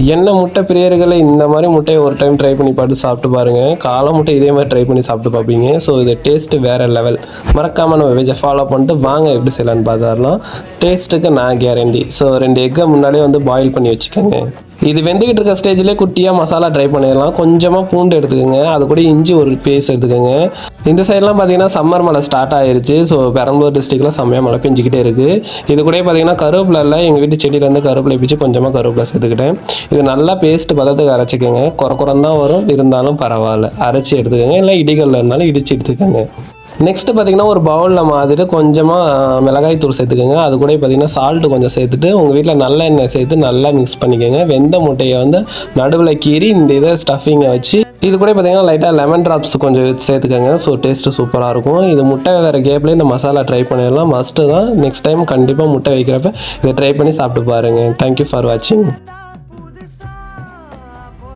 என்ன முட்டை பிரியர்களை இந்த மாதிரி முட்டையை ஒரு டைம் ட்ரை பண்ணி பார்த்து சாப்பிட்டு பாருங்கள். காலை முட்டை இதே மாதிரி ட்ரை பண்ணி சாப்பிட்டு பார்ப்பீங்க. ஸோ இது டேஸ்ட்டு வேறு லெவல். மறக்காமல் நம்ம வெஜ்ஜை ஃபாலோ பண்ணிட்டு வாங்க எப்படி செய்யலான்னு பார்த்துடலாம். டேஸ்ட்டுக்கு நான் கேரண்டி. ஸோ 2 எக்கை முன்னாடியே வந்து பாயில் பண்ணி வச்சுக்கோங்க. இது வெந்துக்கிட்டு இருக்க ஸ்டேஜ்லேயே குட்டியாக மசாலா ட்ரை பண்ணிடலாம். கொஞ்சமாக பூண்டு எடுத்துக்கோங்க, அது கூட இஞ்சி ஒரு பேஸ்ட் எடுத்துக்கோங்க. இந்த சைட்லாம் பார்த்தீங்கன்னா சம்மர் மழை ஸ்டார்ட் ஆயிருச்சு. ஸோ பெரம்பலூர் டிஸ்ட்ரிக்டில் செம்மையாக மழை பெஞ்சிக்கிட்டே இருக்குது. இது கூட பார்த்தீங்கன்னா கருவேப்பிலை எங்கள் வீட்டு செடியிலேருந்து கருவேப்பிலை பிச்சு கொஞ்சமாக கருவேப்பிலை சேர்த்துக்கிட்டேன். இது நல்லா பேஸ்ட் பதத்துக்கு அரைச்சிக்கோங்க. குறம் தான் வரும், இருந்தாலும் பரவாயில்ல, அரைச்சி எடுத்துக்கோங்க. இல்லை இடிகளில் இருந்தாலும் இடித்து எடுத்துக்கோங்க. நெக்ஸ்ட்டு பார்த்தீங்கன்னா ஒரு பவுலில் மாதிரி கொஞ்சமாக மிளகாய் தூள் சேர்த்துக்கோங்க. அது கூட பார்த்தீங்கன்னா சால்ட்டு கொஞ்சம் சேர்த்துட்டு உங்கள் வீட்டில் நல்ல எண்ணெய் சேர்த்து நல்லா மிக்ஸ் பண்ணிக்கோங்க. வெந்த முட்டையை வந்து நடுவில் கீறி இந்த இதை ஸ்டஃபிங்கை வச்சு இது கூட பார்த்தீங்கன்னா லைட்டாக லெமன் ட்ராப்ஸ் கொஞ்சம் சேர்த்துக்கோங்க. ஸோ டேஸ்ட்டு சூப்பராக இருக்கும். இது முட்டை வேறு கேப்லேயே இந்த மசாலா ட்ரை பண்ணிடலாம். மஸ்ட்டு தான். நெக்ஸ்ட் டைம் கண்டிப்பாக முட்டை வைக்கிறப்ப இதை ட்ரை பண்ணி சாப்பிட்டு பாருங்கள். தேங்க்யூ ஃபார் வாட்சிங்.